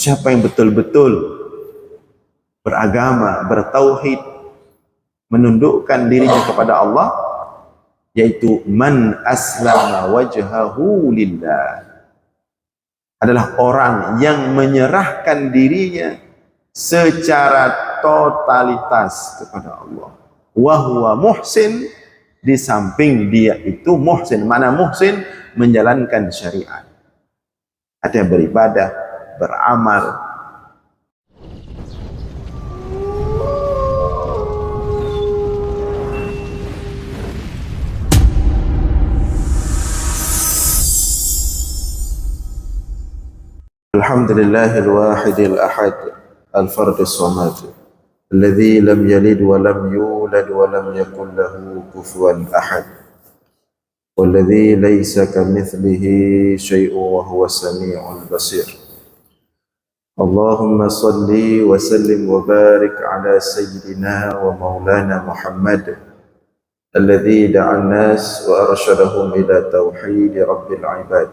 Siapa yang betul-betul beragama, bertauhid, menundukkan dirinya kepada Allah, yaitu man aslama wajhahu lillah, adalah orang yang menyerahkan dirinya secara totalitas kepada Allah. Wa huwa muhsin, di samping dia itu muhsin. Mana muhsin? Menjalankan syariat. Artinya beribadah, beramal. Alhamdulillahil wahidil ahad al-fardis samad alladzi lam yalid wa lam yulad wa lam yakul lahu kufuwan ahad walladzi laysa kamitslihi syai'un wa huwas samiul basir. Allahumma salli wa sallim wa barik ala sayyidina wa maulana Muhammad alladzi da'an nas wa arsyadahum ila tauhid rabbil ibad.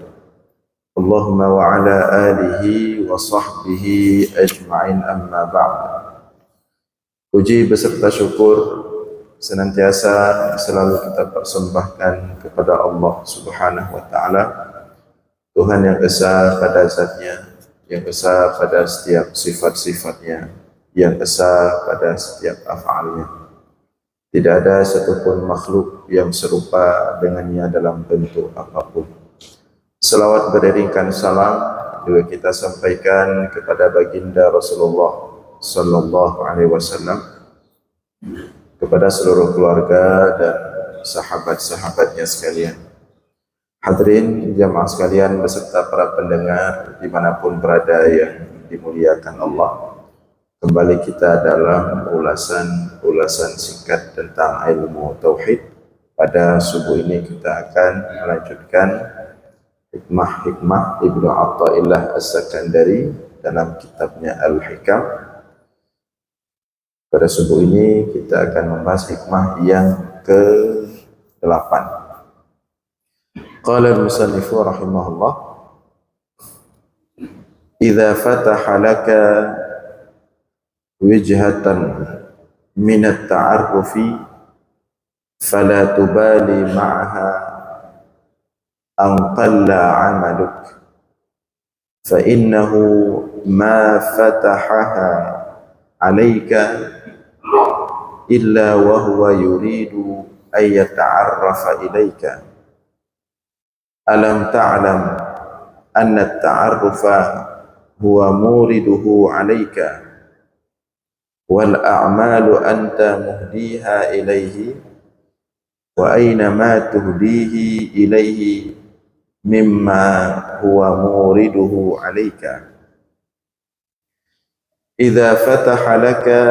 Allahumma wa ala alihi wa sahbihi ajma'in, amma ba'd. Puji beserta syukur senantiasa selalu kita persembahkan kepada Allah Subhanahu wa ta'ala, Tuhan yang esa pada zatnya, yang esa pada setiap sifat-sifatnya, yang esa pada setiap af'alnya. Tidak ada satupun makhluk yang serupa dengannya dalam bentuk apapun. Selawat beriringkan salam juga kita sampaikan kepada baginda Rasulullah sallallahu alaihi wasallam, kepada seluruh keluarga dan sahabat-sahabatnya sekalian. Hadirin jamaah sekalian beserta para pendengar dimanapun berada yang dimuliakan Allah. Kembali kita dalam ulasan singkat tentang ilmu tauhid. Pada subuh ini kita akan melanjutkan hikmah Ibnu Athaillah As-Sakandari dalam kitabnya Al-Hikam. Pada subuh ini kita akan membahas hikmah yang ke-8. Qala al-musannifu rahimahullah, idza fataha laka wijhatan min at-ta'arrufi fala tubali ma'aha an qalla 'amaluk fa innahu ma fatahaha 'alayka illa wa huwa yuridu ay yata'arrafa ilayka. Alam ta'lam anna at-ta'arrufa huwa muriduhu 'alayka wal a'malu anta muhdiha ilayhi wa aina ma tuhdihi ilayhi mimma huwa muriduhu 'alayka. Idza fataha laka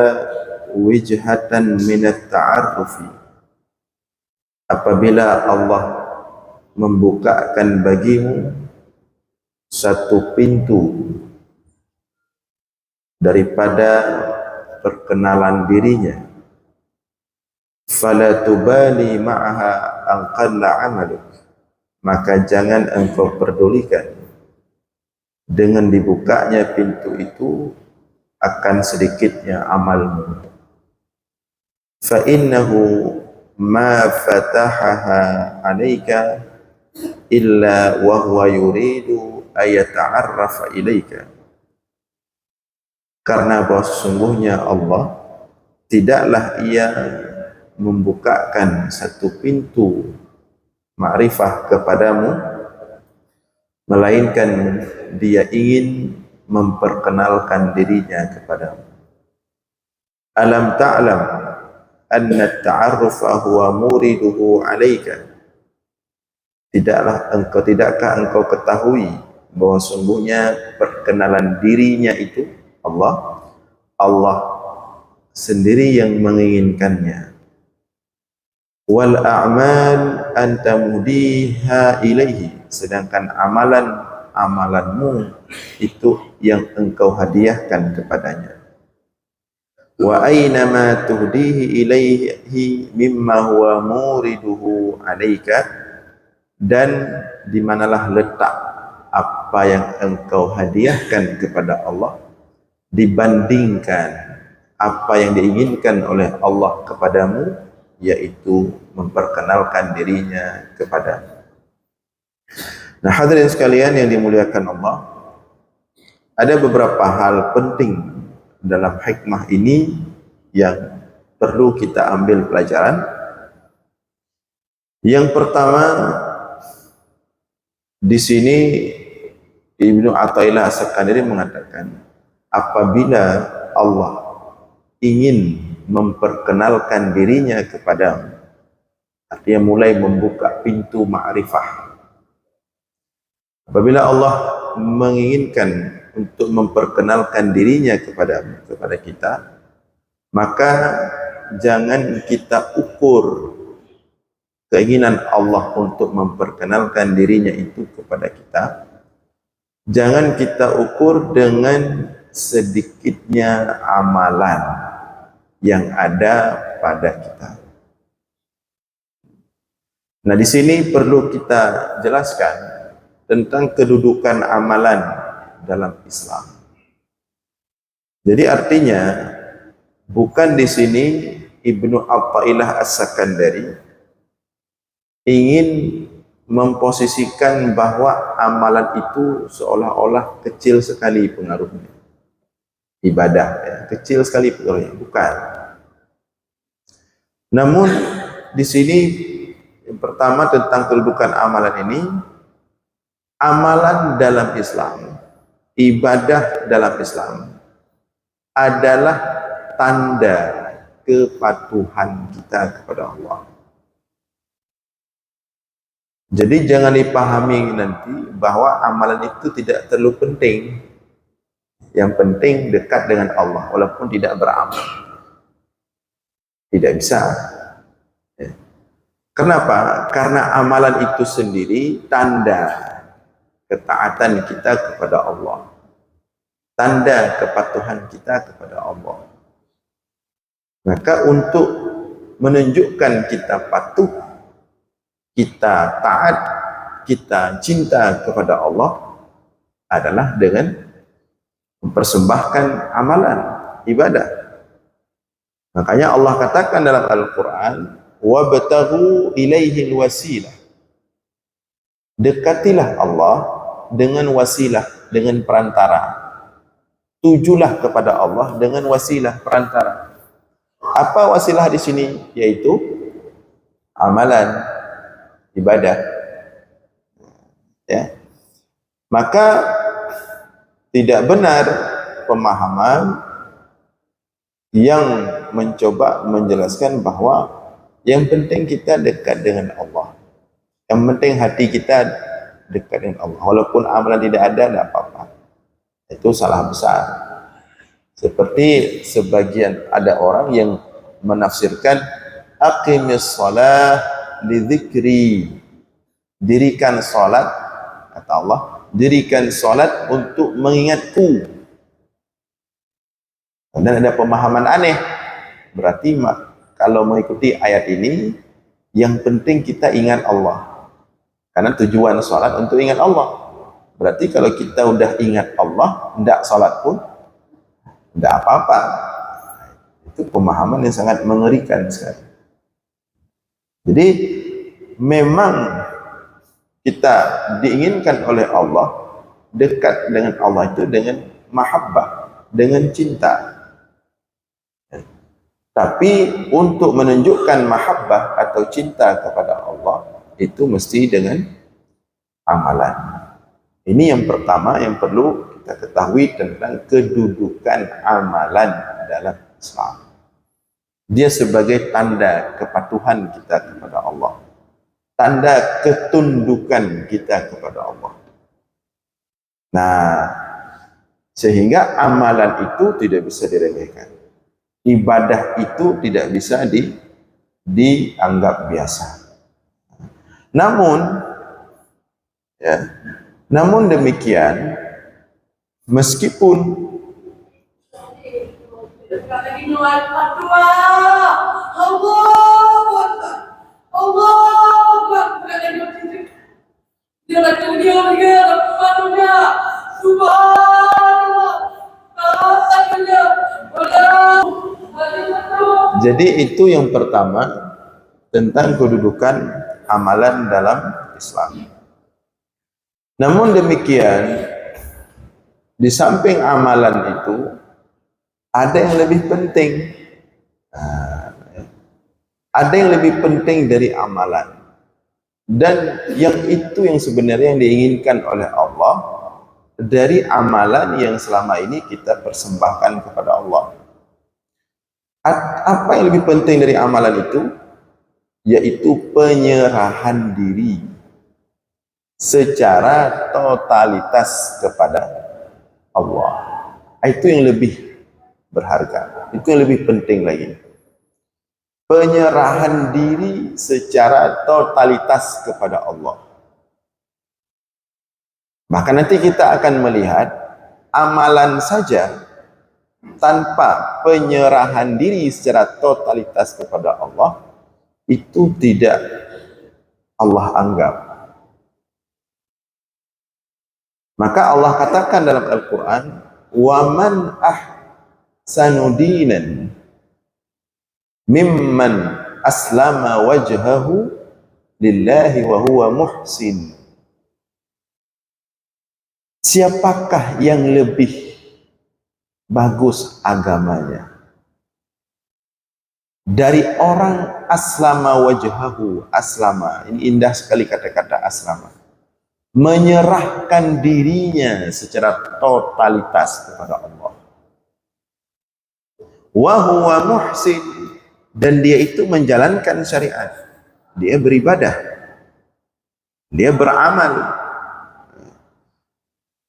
wijhatan min at-ta'arrufi, apabila Allah membukakan bagimu satu pintu daripada perkenalan dirinya, fala tubali ma'aha an qalla 'amaluk, maka jangan engkau pedulikan dengan dibukanya pintu itu akan sedikitnya amalmu. Fa innahu ma fatahaha 'alaika illa wa huwa yuridu ay yata'arrafa ilaika. Karena bahwa sesungguhnya Allah tidaklah ia membukakan satu pintu ma'rifah kepadamu, melainkan dia ingin memperkenalkan dirinya kepadamu. Alam ta'lam anna at-ta'arrufa huwa muriduhu 'alaika. Tidakkah engkau ketahui bahwa sungguhnya perkenalan dirinya itu Allah sendiri yang menginginkannya. Wal a'mal anta muhdiha ilaihi, sedangkan amalanmu itu yang engkau hadiahkan kepadanya. Wa aina ma tuhdihi ilaihi mimma huwa muriduhu 'alaika, dan di manalah letak apa yang engkau hadiahkan kepada Allah dibandingkan apa yang diinginkan oleh Allah kepadamu, yaitu memperkenalkan dirinya kepadamu. Nah, hadirin sekalian yang dimuliakan Allah, ada beberapa hal penting dalam hikmah ini yang perlu kita ambil pelajaran. Yang pertama, di sini Ibnu Athaillah As-Sakandari mengatakan, apabila Allah ingin memperkenalkan dirinya kepadamu, artinya mulai membuka pintu ma'rifah. Apabila Allah menginginkan untuk memperkenalkan dirinya kepada kita, maka jangan kita ukur keinginan Allah untuk memperkenalkan dirinya itu kepada kita, jangan kita ukur dengan sedikitnya amalan yang ada pada kita. Nah, di sini perlu kita jelaskan tentang kedudukan amalan dalam Islam. Jadi artinya bukan di sini Ibnu Athaillah As-Sakandari ingin memposisikan bahwa amalan itu seolah-olah kecil sekali pengaruhnya. Ibadah ya, kecil sekali pengaruhnya, bukan. Namun di sini yang pertama tentang kedudukan amalan ini, amalan dalam Islam, ibadah dalam Islam adalah tanda kepatuhan kita kepada Allah. Jadi jangan dipahami nanti bahwa amalan itu tidak terlalu penting. Yang penting dekat dengan Allah walaupun tidak beramal. Tidak bisa. Ya. Kenapa? Karena amalan itu sendiri tanda ketaatan kita kepada Allah. Tanda kepatuhan kita kepada Allah. Maka untuk menunjukkan kita patuh, kita taat, kita cinta kepada Allah adalah dengan mempersembahkan amalan ibadah. Makanya Allah katakan dalam Al-Quran, wabtaghu ilaihil wasilah. Dekatilah Allah dengan wasilah, dengan perantara. Tujulah kepada Allah dengan wasilah, perantara. Apa wasilah di sini? Yaitu amalan ibadah. Ya. Maka tidak benar pemahaman yang mencoba menjelaskan bahwa yang penting kita dekat dengan Allah. Yang penting hati kita dekat dengan Allah. Walaupun amalan tidak ada, tidak apa-apa. Itu salah besar. Seperti sebagian ada orang yang menafsirkan aqimis shalah li dzikri. Dirikan salat, kata Allah, dirikan salat untuk mengingatku. Dan ada pemahaman aneh. Berarti kalau mengikuti ayat ini, yang penting kita ingat Allah. Karena tujuan salat untuk ingat Allah. Berarti kalau kita udah ingat Allah, tidak salat pun tidak apa-apa. Itu pemahaman yang sangat mengerikan sekali. Jadi memang kita diinginkan oleh Allah, dekat dengan Allah itu dengan mahabbah, dengan cinta. Tapi untuk menunjukkan mahabbah atau cinta kepada Allah itu mesti dengan amalan. Ini yang pertama yang perlu kita ketahui tentang kedudukan amalan dalam Islam. Dia sebagai tanda kepatuhan kita kepada Allah. Tanda ketundukan kita kepada Allah. Nah, sehingga amalan itu tidak bisa diremehkan. Ibadah itu tidak bisa dianggap biasa. Namun demikian, meskipun Jadi itu yang pertama tentang kedudukan amalan dalam Islam. Namun demikian, di samping amalan itu ada yang lebih penting. Ada yang lebih penting dari amalan. Dan yang itu yang sebenarnya yang diinginkan oleh Allah dari amalan yang selama ini kita persembahkan kepada Allah. Apa yang lebih penting dari amalan itu? Yaitu penyerahan diri secara totalitas kepada Allah. Itu yang lebih berharga, itu yang lebih penting lagi. Penyerahan diri secara totalitas kepada Allah. Maka nanti kita akan melihat amalan saja tanpa penyerahan diri secara totalitas kepada Allah itu tidak Allah anggap. Maka Allah katakan dalam Al-Quran, وَمَنْ أَحْسَنُ دِينًا مِمَّنْ أَسْلَمَ وَجْهَهُ لِلَّهِ وَهُوَ مُحْسِنٌ. Siapakah yang lebih bagus agamanya dari orang aslama wajhahu? Aslama, ini indah sekali kata-kata aslama, menyerahkan dirinya secara totalitas kepada Allah. Wa huwa muhsin, dan dia itu menjalankan syariat, dia beribadah, dia beramal.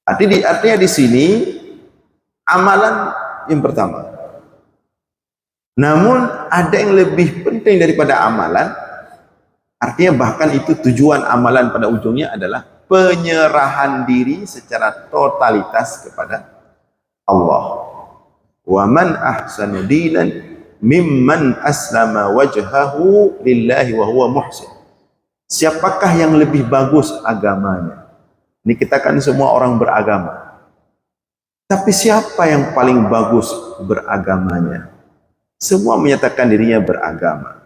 Artinya di sini amalan yang pertama. Namun ada yang lebih penting daripada amalan, artinya bahkan itu tujuan amalan pada ujungnya adalah penyerahan diri secara totalitas kepada Allah. Wa man ahsanu dinan mimman aslama wajhahu lillahi wa huwa muhsin. Siapakah yang lebih bagus agamanya? Ini kita kan semua orang beragama. Tapi siapa yang paling bagus beragamanya? Semua menyatakan dirinya beragama.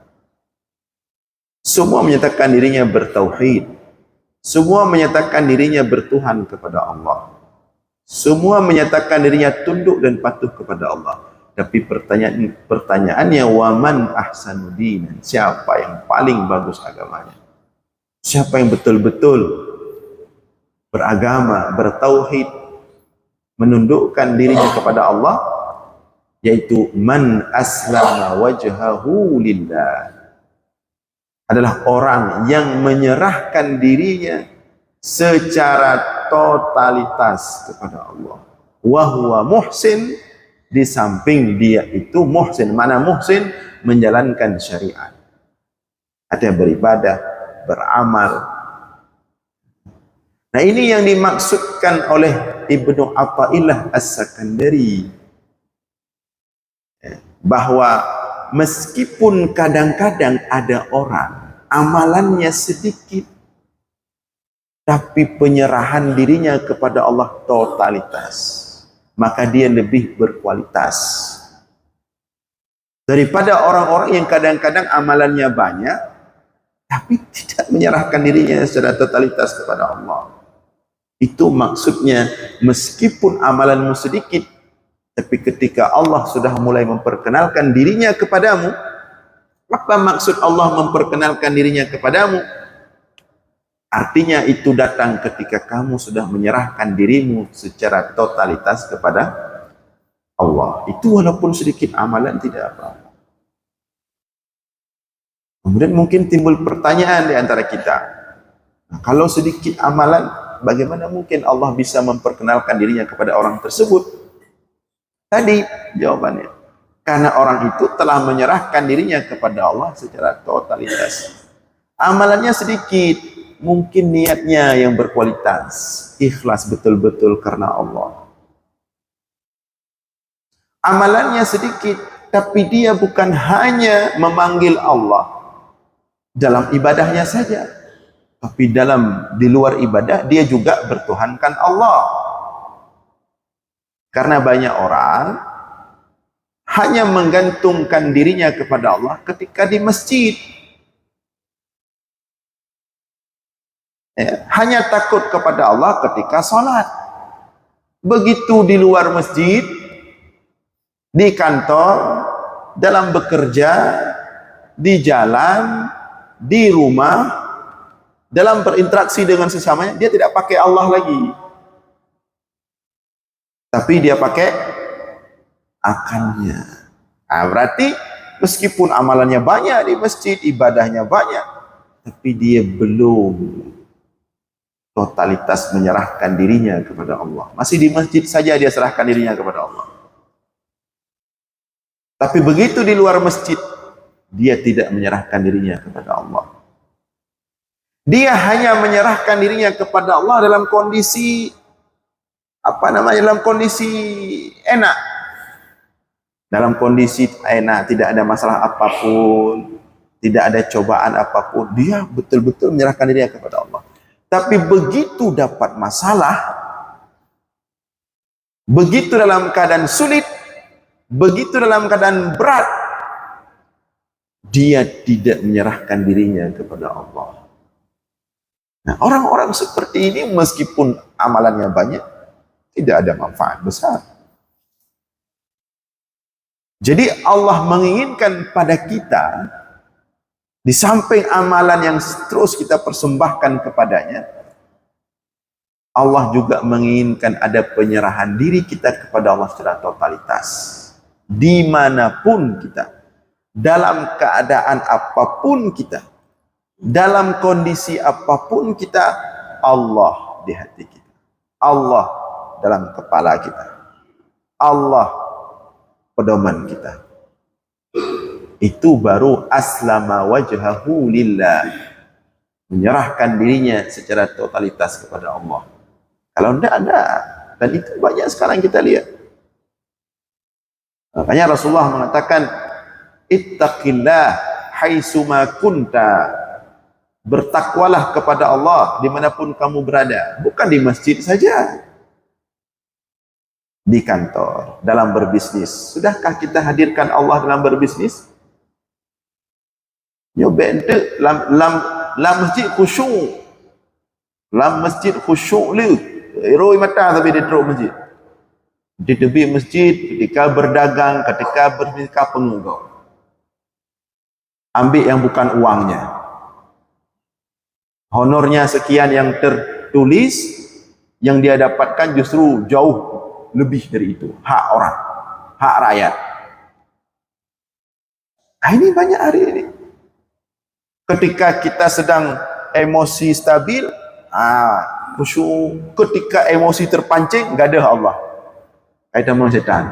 Semua menyatakan dirinya bertauhid. Semua menyatakan dirinya bertuhan kepada Allah. Semua menyatakan dirinya tunduk dan patuh kepada Allah. Tapi pertanyaannya, waman ahsanu dinan, siapa yang paling bagus agamanya? Siapa yang betul-betul beragama, bertauhid, menundukkan dirinya kepada Allah? Yaitu man aslama wajhahu lillah, adalah orang yang menyerahkan dirinya secara totalitas kepada Allah. Wa huwa muhsin, di samping dia itu muhsin. Mana muhsin? Menjalankan syariat. Ada beribadah, beramal. Nah, ini yang dimaksudkan oleh Ibnu Athaillah As-Sakandari, bahwa meskipun kadang-kadang ada orang amalannya sedikit, tapi penyerahan dirinya kepada Allah totalitas, maka dia lebih berkualitas daripada orang-orang yang kadang-kadang amalannya banyak, tapi tidak menyerahkan dirinya secara totalitas kepada Allah. Itu maksudnya, meskipun amalanmu sedikit, tapi ketika Allah sudah mulai memperkenalkan dirinya kepadamu. Apa maksud Allah memperkenalkan dirinya kepadamu? Artinya itu datang ketika kamu sudah menyerahkan dirimu secara totalitas kepada Allah. Itu walaupun sedikit amalan tidak apa-apa. Kemudian mungkin timbul pertanyaan di antara kita. Nah, kalau sedikit amalan, bagaimana mungkin Allah bisa memperkenalkan dirinya kepada orang tersebut? Tadi jawabannya, karena orang itu telah menyerahkan dirinya kepada Allah secara totalitas. Amalannya sedikit, mungkin niatnya yang berkualitas, ikhlas betul-betul karena Allah. Amalannya sedikit, tapi dia bukan hanya memanggil Allah dalam ibadahnya saja, Tapi di luar ibadah dia juga bertuhankan Allah. Karena banyak orang hanya menggantungkan dirinya kepada Allah ketika di masjid. Ya, hanya takut kepada Allah ketika sholat. Begitu di luar masjid, di kantor, dalam bekerja, di jalan, di rumah, dalam berinteraksi dengan sesamanya, dia tidak pakai Allah lagi. Tapi dia pakai akannya. Nah, berarti meskipun amalannya banyak di masjid, ibadahnya banyak, tapi dia belum totalitas menyerahkan dirinya kepada Allah. Masih di masjid saja dia serahkan dirinya kepada Allah. Tapi begitu di luar masjid, dia tidak menyerahkan dirinya kepada Allah. Dia hanya menyerahkan dirinya kepada Allah dalam kondisi dalam kondisi enak. Dalam kondisi enak, tidak ada masalah apapun, tidak ada cobaan apapun, dia betul-betul menyerahkan dirinya kepada Allah. Tapi begitu dapat masalah, begitu dalam keadaan sulit, begitu dalam keadaan berat, dia tidak menyerahkan dirinya kepada Allah. Nah, orang-orang seperti ini meskipun amalannya banyak, tidak ada manfaat besar. Jadi Allah menginginkan pada kita, di samping amalan yang terus kita persembahkan kepadanya, Allah juga menginginkan ada penyerahan diri kita kepada Allah secara totalitas. Dimanapun kita, dalam keadaan apapun kita, dalam kondisi apapun kita, Allah di hati kita, Allah dalam kepala kita, Allah pedoman kita. Itu baru aslama wajhahu lillah, menyerahkan dirinya secara totalitas kepada Allah. Kalau tidak ada, dan itu banyak sekarang kita lihat. Makanya Rasulullah mengatakan, ittaqillah haitsuma kunta, bertakwalah kepada Allah dimanapun kamu berada, bukan di masjid saja, di kantor, dalam berbisnis. Sudahkah kita hadirkan Allah dalam berbisnis? Nyobek lam masjid khusyuk, lam masjid khusyuk lu roi mata tapi dia teruk masjid, di tepi masjid ketika berdagang, ketika berfikah pengugau, ambil yang bukan uangnya, honornya sekian yang tertulis, yang dia dapatkan justru jauh lebih dari itu, hak orang, hak rakyat. Nah, ini banyak hari ini. Ketika kita sedang emosi stabil, khusyuk. Ketika emosi terpancing, enggak ada Allah. Kaitan dengan setan.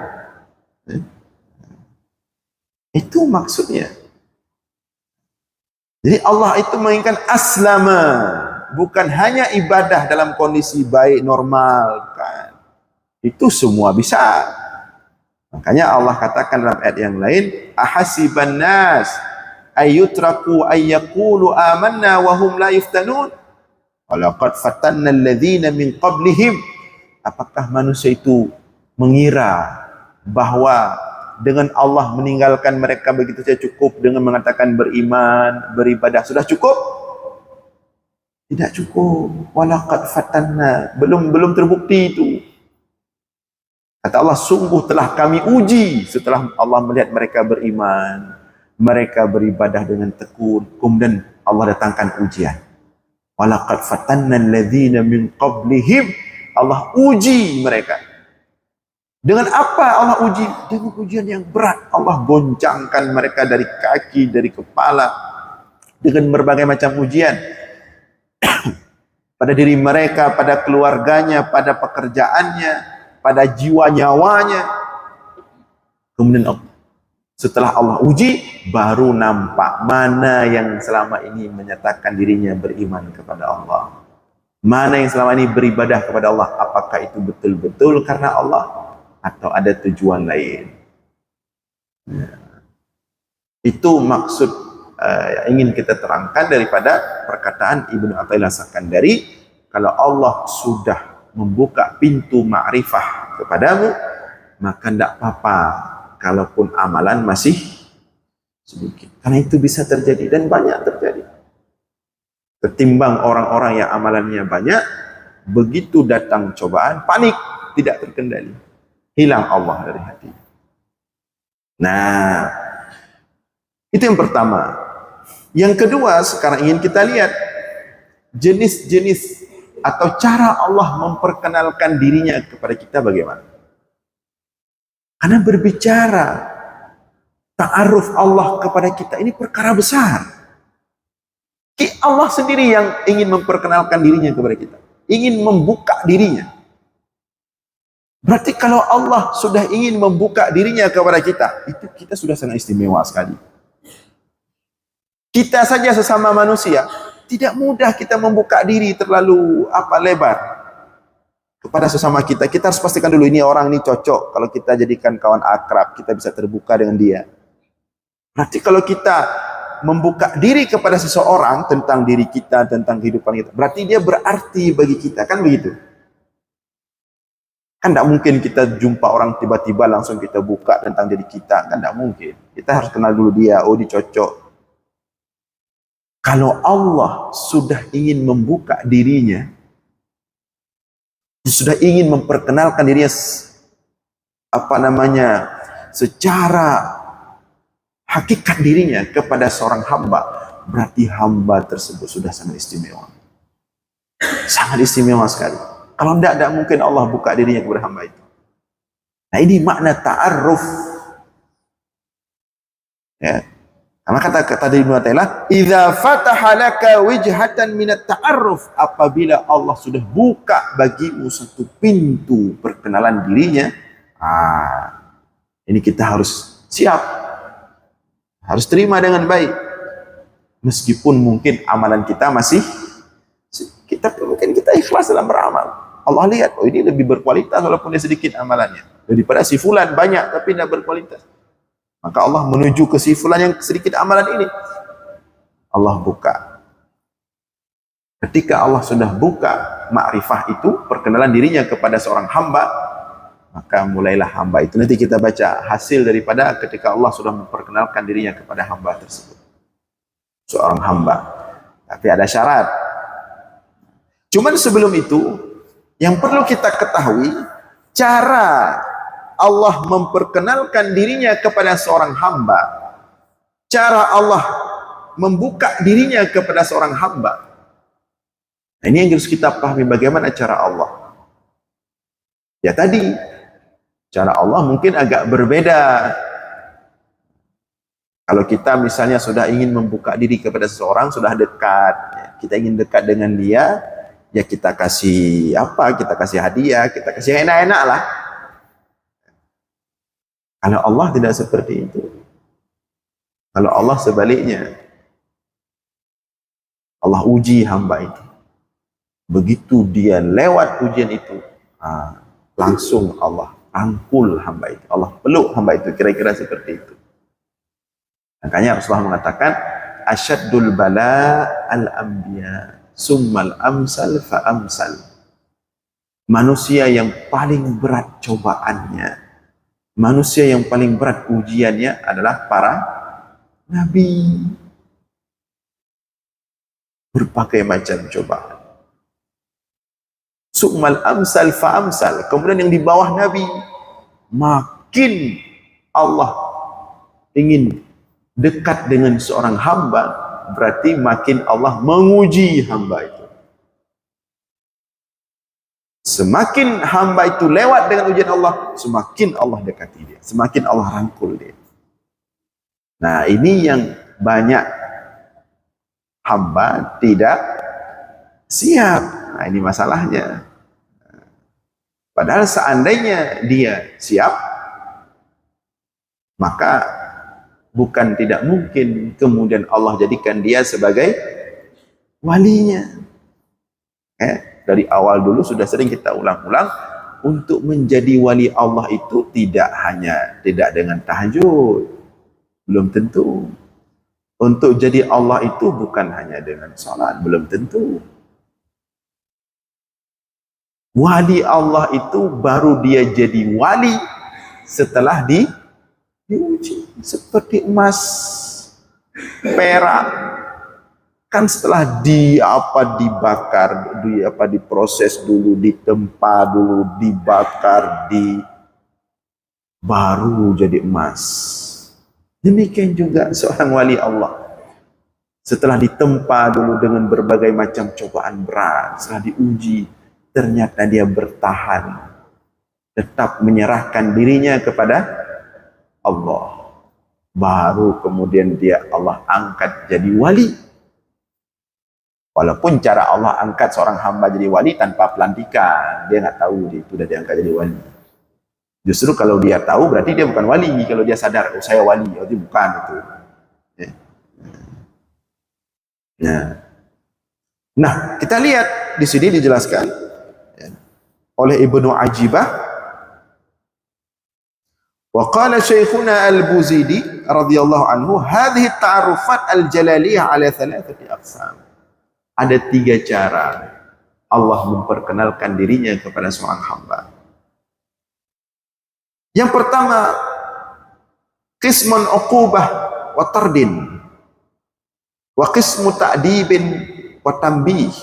Itu maksudnya. Jadi Allah itu menginginkan aslama, bukan hanya ibadah dalam kondisi baik normal, kan. Itu semua bisa. Makanya Allah katakan dalam ayat yang lain, ahasiban nas ayyutraku ayyaqulu amanna wa hum la yuftanun walaqad fatanna alladhina min qablihim. Apakah manusia itu mengira bahwa dengan Allah meninggalkan mereka begitu saja cukup dengan mengatakan beriman, beribadah sudah cukup? Tidak cukup. Walaqad fatanna, belum terbukti itu. Kata Allah, sungguh telah kami uji. Setelah Allah melihat mereka beriman, mereka beribadah dengan tekun, kemudian Allah datangkan ujian. Walaqad fatanna alladhina min qablihim, Allah uji mereka. Dengan apa Allah uji? Dengan ujian yang berat. Allah goncangkan mereka dari kaki, dari kepala, dengan berbagai macam ujian. Pada diri mereka, pada keluarganya, pada pekerjaannya, pada jiwa nyawanya. Kemudian setelah Allah uji, baru nampak mana yang selama ini menyatakan dirinya beriman kepada Allah, mana yang selama ini beribadah kepada Allah. Apakah itu betul-betul karena Allah atau ada tujuan lain? Itu maksud ingin kita terangkan daripada perkataan Ibnu Athaillah Sakandari, kalau Allah sudah membuka pintu ma'rifah kepadamu, maka tidak apa-apa kalaupun amalan masih sedikit. Karena itu bisa terjadi dan banyak terjadi. Ketimbang orang-orang yang amalannya banyak, begitu datang cobaan, panik, tidak terkendali. Hilang Allah dari hati. Nah, itu yang pertama. Yang kedua, sekarang ingin kita lihat jenis-jenis atau cara Allah memperkenalkan dirinya kepada kita bagaimana. Karena berbicara ta'aruf Allah kepada kita ini perkara besar. Allah sendiri yang ingin memperkenalkan dirinya kepada kita, ingin membuka dirinya. Berarti kalau Allah sudah ingin membuka dirinya kepada kita, itu kita sudah sangat istimewa sekali. Kita saja sesama manusia, tidak mudah kita membuka diri terlalu lebar kepada sesama kita. Kita harus pastikan dulu ini orang ini cocok. Kalau kita jadikan kawan akrab, kita bisa terbuka dengan dia. Berarti kalau kita membuka diri kepada seseorang tentang diri kita, tentang kehidupan kita, berarti dia berarti bagi kita, kan begitu? Kan tidak mungkin kita jumpa orang tiba-tiba langsung kita buka tentang diri kita, kan tidak mungkin. Kita harus kenal dulu dia, oh dia cocok. Kalau Allah sudah ingin membuka dirinya, sudah ingin memperkenalkan dirinya secara hakikat dirinya kepada seorang hamba, berarti hamba tersebut sudah sangat istimewa. Sangat istimewa sekali. Kalau tidak mungkin Allah buka dirinya kepada hamba itu. Nah, ini makna ta'aruf. Ya. Karena kata tadi Ibnu Athaillah, "Idza fataha laka wijhatan minat ta'aruf", apabila Allah sudah buka bagimu satu pintu perkenalan dirinya, ini kita harus siap. Harus terima dengan baik. Meskipun mungkin amalan kita masih mungkin kita ikhlas dalam beramal. Allah lihat, oh ini lebih berkualitas walaupun dia sedikit amalannya, daripada si fulan banyak tapi tidak berkualitas. Maka Allah menuju ke si fulan yang sedikit amalan ini. Allah buka. Ketika Allah sudah buka makrifah itu, perkenalan dirinya kepada seorang hamba, maka mulailah hamba itu. Nanti kita baca hasil daripada ketika Allah sudah memperkenalkan dirinya kepada hamba tersebut. Seorang hamba. Tapi ada syarat. Cuman sebelum itu, yang perlu kita ketahui, cara Allah memperkenalkan dirinya kepada seorang hamba, cara Allah membuka dirinya kepada seorang hamba. Nah, ini yang harus kita pahami, bagaimana cara Allah. Ya tadi, cara Allah mungkin agak berbeda. Kalau kita misalnya sudah ingin membuka diri kepada seseorang, sudah dekat, ya, kita ingin dekat dengan dia, ya kita kasih apa? Kita kasih hadiah, kita kasih enak-enak lah. Kalau Allah tidak seperti itu. Kalau Allah sebaliknya, Allah uji hamba itu. Begitu dia lewat ujian itu, langsung Allah rangkul hamba itu, Allah peluk hamba itu, kira-kira seperti itu. Makanya Rasulullah mengatakan, asyaddul bala al-anbiya summal amsal fa amsal. Manusia yang paling berat cobaannya, manusia yang paling berat ujiannya adalah para nabi. Berbagai macam cobaan. Summal amsal fa amsal. Kemudian yang di bawah nabi, makin Allah ingin dekat dengan seorang hamba, berarti makin Allah menguji hamba itu. Semakin hamba itu lewat dengan ujian Allah, semakin Allah dekati dia, semakin Allah rangkul dia. Nah, ini yang banyak hamba tidak siap. Nah, ini masalahnya. Padahal seandainya dia siap, maka bukan tidak mungkin kemudian Allah jadikan dia sebagai walinya. Dari awal dulu sudah sering kita ulang-ulang, untuk menjadi wali Allah itu tidak hanya tidak dengan tahajud, belum tentu. Untuk jadi Allah itu bukan hanya dengan salat, belum tentu. Wali Allah itu baru dia jadi wali setelah diuji. Seperti emas, perak, kan setelah dibakar, diproses dulu, ditempa dulu, dibakar, baru jadi emas. Demikian juga seorang wali Allah, setelah ditempa dulu dengan berbagai macam cobaan berat, setelah diuji, ternyata dia bertahan, tetap menyerahkan dirinya kepada Allah, baru kemudian Allah angkat jadi wali. Walaupun cara Allah angkat seorang hamba jadi wali tanpa pelantikan, dia nggak tahu dia itu sudah diangkat jadi wali. Justru kalau dia tahu berarti dia bukan wali. Kalau dia sadar, oh saya wali, berarti bukan itu. Nah, kita lihat di sini dijelaskan oleh Ibnu Ajibah. Wa qala Syekhuna Al-Buzidi radhiyallahu anhu, hadhihi ta'arufat al-jalaliyah ala thalathati aqsam. Ada 3 cara Allah memperkenalkan dirinya kepada seorang hamba. Yang pertama, qismun uqubah wa tardin, wa qismu ta'dibin wa tanbih,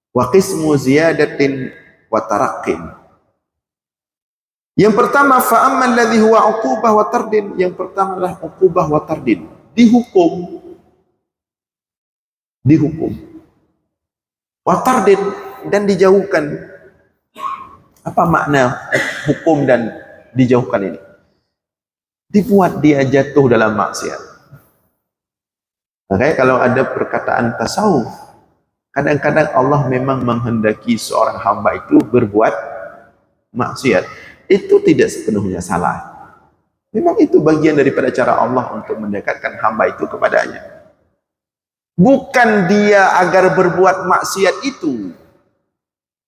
wa qismu ziyadatin wa taraqqin. Yang pertama, fa amman alladhi huwa uqubah wa tardin, yang pertama adalah uqubah wa tardin, dihukum, wa tardin, dan dijauhkan. Apa makna hukum dan dijauhkan ini? Dibuat dia jatuh dalam maksiat. Makanya kalau ada perkataan tasawuf, kadang-kadang Allah memang menghendaki seorang hamba itu berbuat maksiat. Itu tidak sepenuhnya salah. Memang itu bagian daripada cara Allah untuk mendekatkan hamba itu kepadanya. Bukan dia agar berbuat maksiat itu,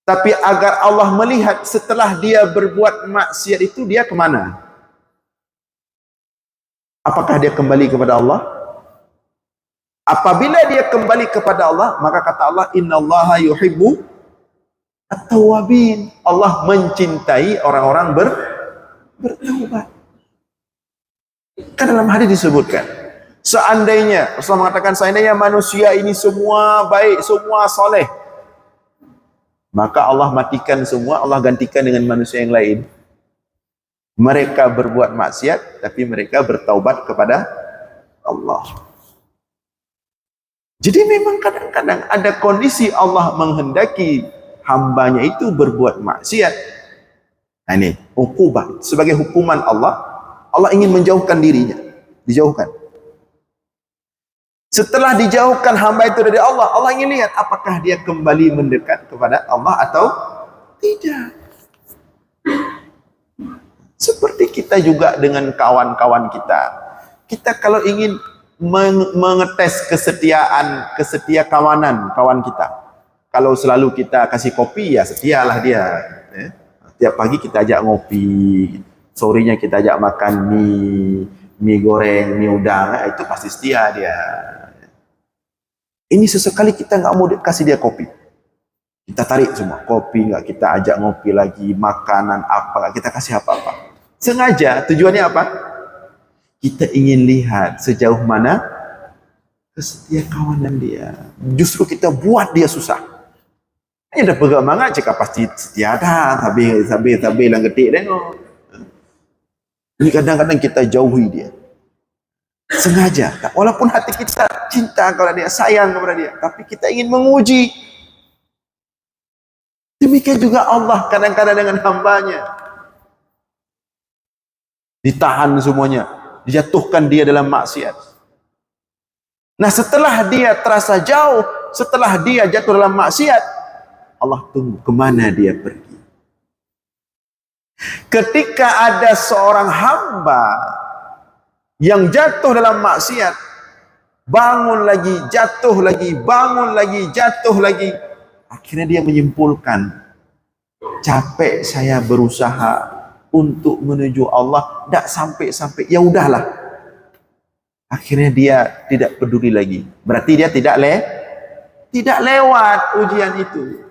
tapi agar Allah melihat setelah dia berbuat maksiat itu dia kemana? Apakah dia kembali kepada Allah? Apabila dia kembali kepada Allah, maka kata Allah, innallaha yuhibbu at-tawwabin. Allah mencintai orang-orang bertaubat. Kan dalam hadis disebutkan, seandainya Rasulullah mengatakan, seandainya manusia ini semua baik, semua soleh, maka Allah matikan semua, Allah gantikan dengan manusia yang lain. Mereka berbuat maksiat, tapi mereka bertaubat kepada Allah. Jadi memang kadang-kadang ada kondisi Allah menghendaki hambanya itu berbuat maksiat. Nah ini, uqubah. Sebagai hukuman Allah, Allah ingin menjauhkan dirinya. Dijauhkan. Setelah dijauhkan hamba itu dari Allah, Allah ingin lihat apakah dia kembali mendekat kepada Allah atau tidak. Seperti kita juga dengan kawan-kawan kita. Kita kalau ingin mengetes kesetia kawanan kawan kita. Kalau selalu kita kasih kopi, ya setialah dia. Tiap pagi kita ajak ngopi, sorenya kita ajak makan mie goreng, mie udang, itu pasti setia dia. Ini sesekali kita nggak mau kasih dia kopi, kita tarik semua kopi, nggak kita ajak ngopi lagi, makanan apa, nggak kita kasih apa-apa. Sengaja, tujuannya apa? Kita ingin lihat sejauh mana kesetia kawanan dia. Justru kita buat dia susah. Ini dah pegang mangat cakap pasti setia dah, tapi lang ketik tengok. Ini kadang-kadang kita jauhi dia. Sengaja, walaupun hati kita cinta kepada dia, sayang kepada dia, tapi kita ingin menguji. Demikian juga Allah kadang-kadang dengan hambanya. Ditahan semuanya, dijatuhkan dia dalam maksiat. Nah setelah dia terasa jauh, setelah dia jatuh dalam maksiat, Allah tunggu kemana dia pergi. Ketika ada seorang hamba yang jatuh dalam maksiat, bangun lagi, jatuh lagi, bangun lagi, jatuh lagi, akhirnya dia menyimpulkan, capek saya berusaha untuk menuju Allah, tidak sampai-sampai, ya udahlah. Akhirnya dia tidak peduli lagi. Berarti dia tidak lewat ujian itu.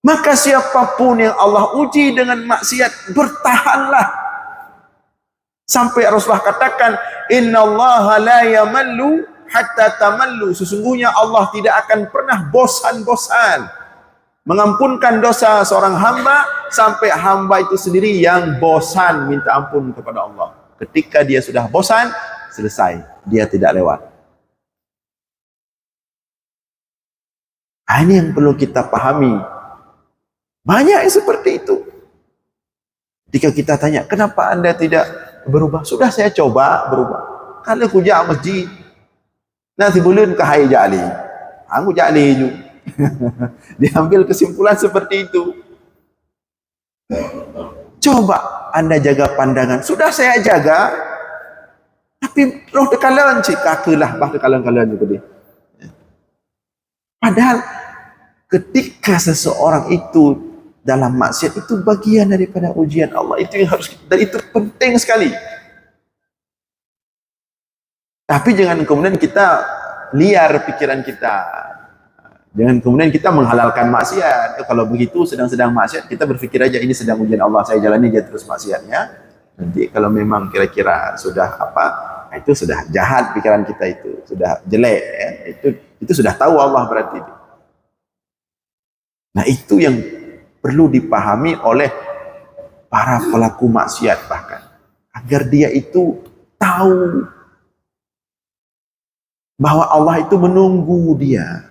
Maka siapapun yang Allah uji dengan maksiat, bertahanlah. Sampai Rasulullah katakan, innallaha la yamallu hatta tamallu. Sesungguhnya Allah tidak akan pernah bosan-bosan mengampunkan dosa seorang hamba sampai hamba itu sendiri yang bosan minta ampun kepada Allah. Ketika dia sudah bosan, selesai, dia tidak lewat. Ini yang perlu kita pahami. Banyak yang seperti itu. Ketika kita tanya, kenapa anda tidak berubah? Sudah saya coba berubah. Kalau aku jak masjid, nanti bulan ke hai jali. Aku jali juga. Diambil kesimpulan seperti itu. Coba anda jaga pandangan. Sudah saya jaga, tapi roh dekalan cik kakelah bah dekalan-kalan juga dia. Padahal ketika seseorang itu dalam maksiat, itu bagian daripada ujian Allah. Itu yang harus, dan itu penting sekali. Tapi jangan kemudian kita liar pikiran kita. Jangan kemudian kita menghalalkan maksiat. Kalau begitu sedang-sedang maksiat, kita berpikir aja ini sedang ujian Allah, saya jalani dia terus maksiatnya. Nanti kalau memang kira-kira sudah apa, itu sudah jahat pikiran kita, itu sudah jelek ya. Itu sudah tahu Allah berarti. Nah, itu yang perlu dipahami oleh para pelaku maksiat, bahkan agar dia itu tahu bahwa Allah itu menunggu dia.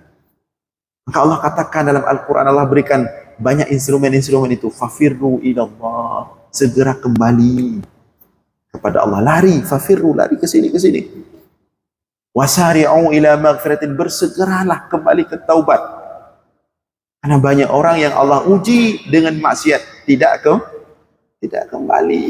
Maka Allah katakan dalam Al-Quran, Allah berikan banyak instrumen-instrumen itu. Fafirru ilallah, segera kembali kepada Allah. Lari, fafirru, lari ke sini, ke sini. Wasari'u ila maghfiratin, bersegeralah kembali ke taubat. Karena banyak orang yang Allah uji dengan maksiat, tidak kembali.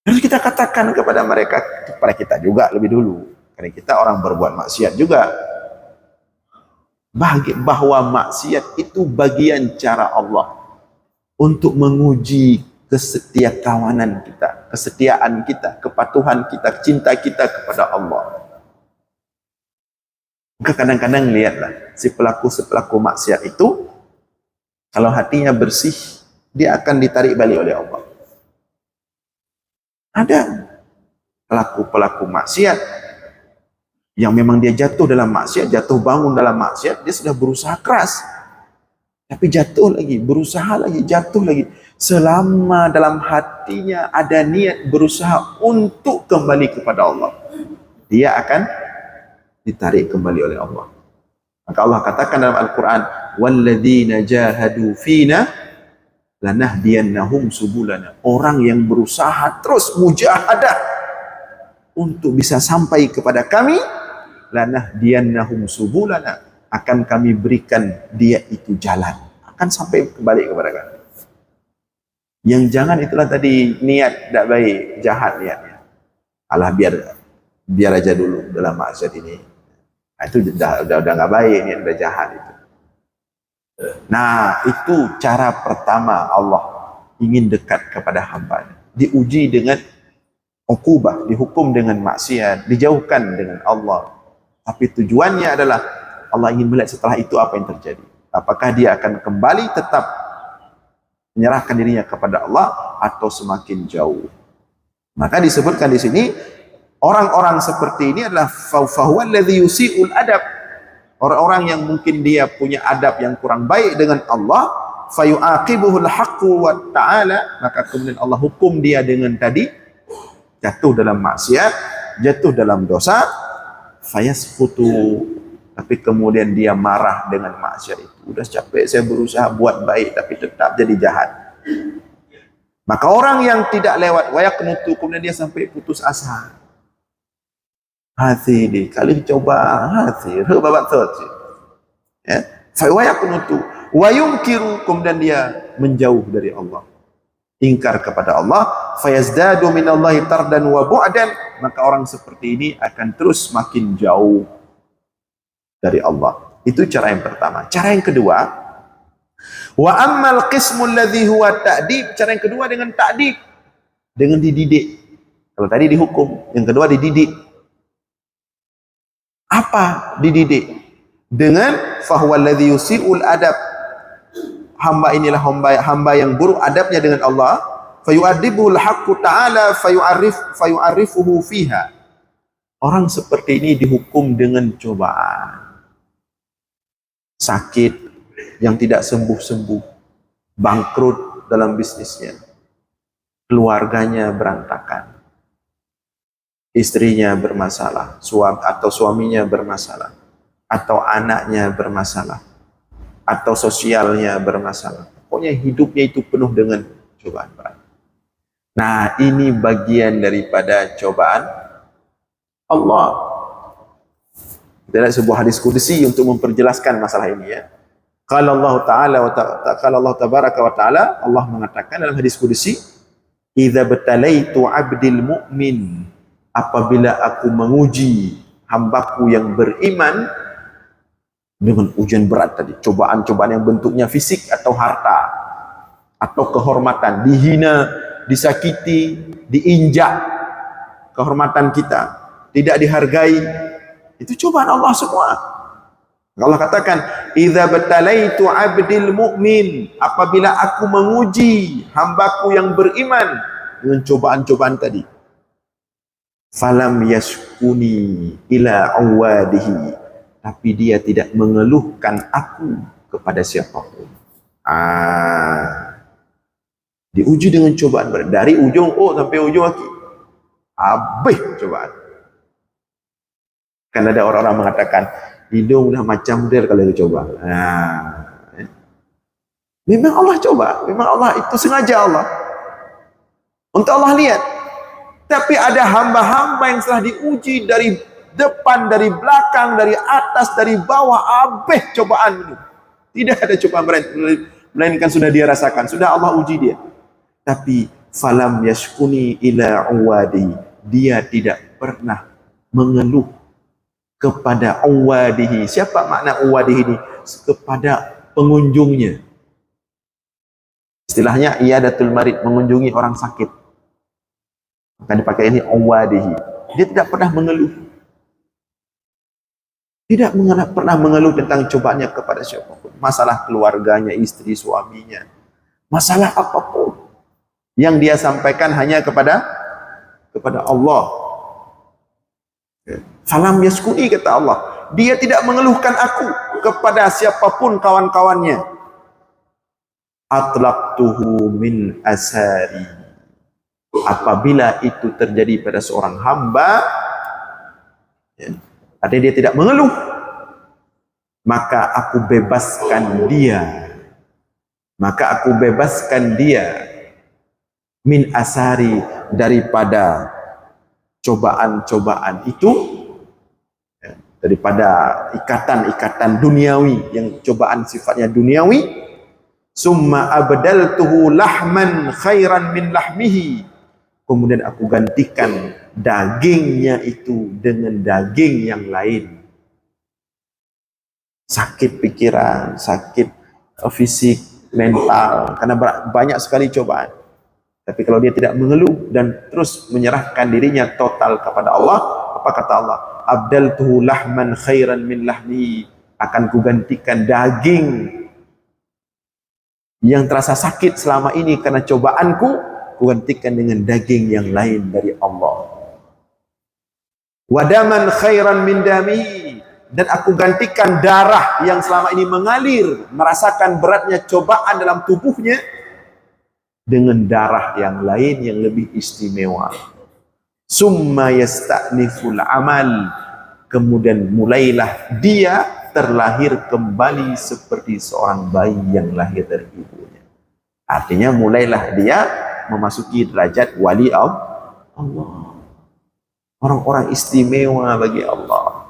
Harus kita katakan kepada mereka, kepada kita juga lebih dulu, karena kita orang berbuat maksiat juga, bahwa maksiat itu bagian cara Allah untuk menguji kesetiakawanan kita, kesetiaan kita, kepatuhan kita, cinta kita kepada Allah. Maka kadang-kadang lihatlah, si pelaku maksiat itu, kalau hatinya bersih, dia akan ditarik balik oleh Allah. Ada pelaku maksiat yang memang dia jatuh dalam maksiat, jatuh bangun dalam maksiat, dia sudah berusaha keras, tapi jatuh lagi, berusaha lagi, jatuh lagi. Selama dalam hatinya ada niat berusaha untuk kembali kepada Allah, dia akan ditarik kembali oleh Allah. Maka Allah katakan dalam Al-Quran, walladzina jahadu fina lanahdiyannahum subulana. Orang yang berusaha terus mujahadah untuk bisa sampai kepada kami, lanahdiyannahum subulana, akan kami berikan dia itu jalan, akan sampai kembali kepada kami. Yang jangan itulah tadi niat tak baik, jahat niatnya. Allah biar aja dulu dalam maksiat ini. Itu udah nggak baik, ini udah jahat itu. Nah, itu cara pertama Allah ingin dekat kepada hamba. Diuji dengan ukubah, dihukum dengan maksiat, dijauhkan dengan Allah. Tapi tujuannya adalah Allah ingin melihat setelah itu apa yang terjadi. Apakah dia akan kembali tetap menyerahkan dirinya kepada Allah atau semakin jauh. Maka disebutkan di sini, orang-orang seperti ini adalah fahuwa alladhi yusi'ul adab. Orang-orang yang mungkin dia punya adab yang kurang baik dengan Allah, fayu'aqibuhul haqqu wa ta'ala, maka kemudian Allah hukum dia dengan tadi jatuh dalam maksiat, jatuh dalam dosa, fayasfutu, tapi kemudian dia marah dengan maksiat itu. Udah capek saya berusaha buat baik tapi tetap jadi jahat. Maka orang yang tidak lewat wayaqnutu, kemudian dia sampai putus asa. Hati di kali coba hati rebabat terus. Ya, fa wayaqnutu wa yunkiru, kemudian dia menjauh dari Allah, ingkar kepada Allah, fayazdadu minallahi tardan wa bu'dan, maka orang seperti ini akan terus makin jauh dari Allah. Itu cara yang pertama. Cara yang kedua, wa ammal qismul ladzi huwa ta'dib, cara yang kedua dengan ta'dib. dengan dididik. Kalau tadi dihukum, yang kedua dididik. Apa dididik? Dengan fahuwallazi yusi'ul adab. Hamba inilah hamba yang buruk adabnya dengan Allah. Fayu'adibuhul haqqu ta'ala fayu'arifuhu fiha. Orang seperti ini dihukum dengan cobaan. Sakit yang tidak sembuh-sembuh. Bangkrut dalam bisnisnya. Keluarganya berantakan. Istrinya bermasalah. Suaminya bermasalah. Atau anaknya bermasalah. Atau sosialnya bermasalah. Pokoknya hidupnya itu penuh dengan cobaan berat. Nah, ini bagian daripada cobaan Allah. Kita lihat sebuah hadis qudsi untuk memperjelaskan masalah ini ya. Qala Allah Ta'ala qala Allah Tabaraka wa Ta'ala, Allah mengatakan dalam hadis qudsi, "Idza batalaitu 'abdil mu'min," apabila aku menguji hambaku yang beriman dengan ujian berat tadi, cobaan-cobaan yang bentuknya fisik atau harta atau kehormatan, dihina, disakiti, diinjak kehormatan kita, tidak dihargai, itu cobaan Allah semua. Allah katakan, "Idza batalaitu 'abdil mu'min," apabila aku menguji hambaku yang beriman dengan cobaan-cobaan tadi, falam yashkuni ila awadihi, tapi dia tidak mengeluhkan aku kepada siapapun. Diuji dengan cobaan berat dari ujung O sampai ujung kaki, habis cobaan. Kan ada orang-orang mengatakan hidung dah macam model kalau dicoba. Memang Allah coba, memang Allah itu sengaja Allah untuk Allah lihat. Tapi ada hamba-hamba yang telah diuji dari depan, dari belakang, dari atas, dari bawah, habis cobaan itu. Tidak ada cobaan berat, melainkan sudah dia rasakan, sudah Allah uji dia. Tapi falam yashkuni ila uwadi, dia tidak pernah mengeluh kepada uwadihi. Siapa makna uwadihi ini? Kepada pengunjungnya. Istilahnya iyadatul marid, mengunjungi orang sakit. Maka dipakai ini uwadihi. Dia tidak pernah mengeluh. Tidak pernah mengeluh tentang cobaannya kepada siapapun. Masalah keluarganya, istri, suaminya. Masalah apapun. Yang dia sampaikan hanya kepada Allah. Falam yaskuni, kata Allah. Dia tidak mengeluhkan aku kepada siapapun kawan-kawannya. Atlaqtuhu min asari. Apabila itu terjadi pada seorang hamba, artinya dia tidak mengeluh, maka aku bebaskan dia. Maka aku bebaskan dia min asari, daripada cobaan-cobaan itu, daripada ikatan-ikatan duniawi, yang cobaan sifatnya duniawi. Summa abdaltuhu lahman khairan min lahmihi, kemudian aku gantikan dagingnya itu dengan daging yang lain. Sakit pikiran, sakit fisik, mental, karena banyak sekali cobaan. Tapi kalau dia tidak mengeluh dan terus menyerahkan dirinya total kepada Allah, apa kata Allah? Abdaltuhu lahman khairan min lahmi, akan kugantikan daging yang terasa sakit selama ini karena cobaanku, kugantikan dengan daging yang lain dari Allah. Wadaman khairan min dami, dan aku gantikan darah yang selama ini mengalir, merasakan beratnya cobaan dalam tubuhnya, dengan darah yang lain yang lebih istimewa. Summa yasta'niful amal, kemudian mulailah dia terlahir kembali seperti seorang bayi yang lahir dari ibunya. Artinya mulailah dia memasuki derajat wali Allah. Orang-orang istimewa bagi Allah.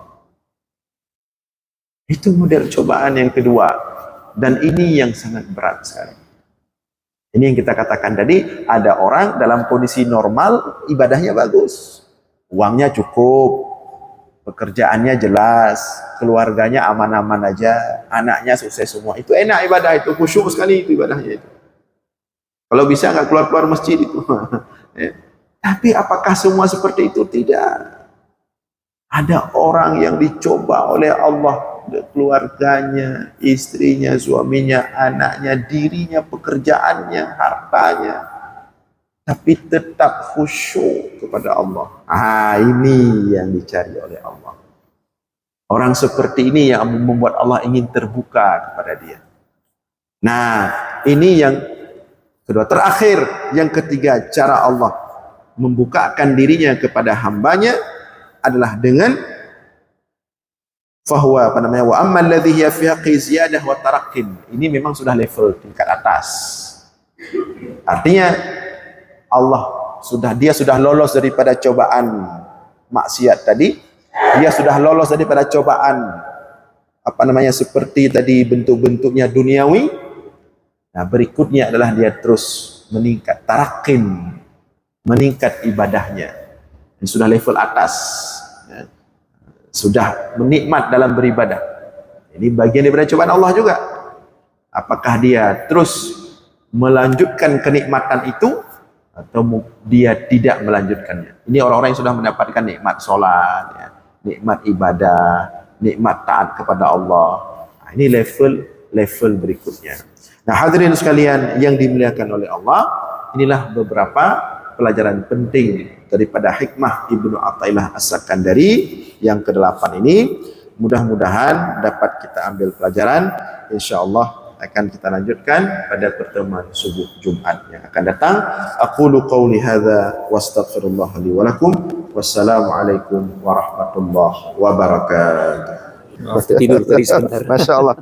Itu model cobaan yang kedua. Dan ini yang sangat berat sekali. Ini yang kita katakan tadi, ada orang dalam kondisi normal, ibadahnya bagus. Uangnya cukup, pekerjaannya jelas, keluarganya aman-aman aja, anaknya sukses semua. Itu enak ibadah itu, khusyuk sekali itu ibadahnya itu. Kalau bisa nggak keluar-keluar masjid itu. Ya. Tapi apakah semua seperti itu? Tidak. Ada orang yang dicoba oleh Allah, keluarganya, istrinya, suaminya, anaknya, dirinya, pekerjaannya, hartanya, tapi tetap khusyuk kepada Allah. Ini yang dicari oleh Allah. Orang seperti ini yang membuat Allah ingin terbuka kepada dia. Nah, ini yang kedua. Terakhir, yang ketiga, cara Allah membukakan dirinya kepada hambanya adalah dengan fahuwa wa ammal ladzi hiya fi haqqi ziyadah wa taraqqin. Ini memang sudah level tingkat atas. Artinya dia sudah lolos daripada cobaan maksiat tadi. Dia sudah lolos daripada cobaan seperti tadi bentuk-bentuknya duniawi. Nah, berikutnya adalah dia terus meningkat taraqqin, meningkat ibadahnya. Ini sudah level atas. Ya. Sudah menikmat dalam beribadah. Ini bagian daripada cobaan Allah juga. Apakah dia terus melanjutkan kenikmatan itu atau dia tidak melanjutkannya? Ini orang-orang yang sudah mendapatkan nikmat sholat, ya, nikmat ibadah, nikmat taat kepada Allah. Nah, ini level berikutnya. Nah, hadirin sekalian yang dimuliakan oleh Allah, inilah beberapa pelajaran penting daripada hikmah Ibnu Athaillah As-Sakandari yang ke-8 ini. Mudah-mudahan dapat kita ambil pelajaran. InsyaAllah akan kita lanjutkan pada pertemuan subuh Jumat yang akan datang. Aqulu qawli hadza wa astaghfirullah li wa lakum. Wassalamualaikum warahmatullahi wabarakatuh. Tidur tadi sebentar. Masya Allah.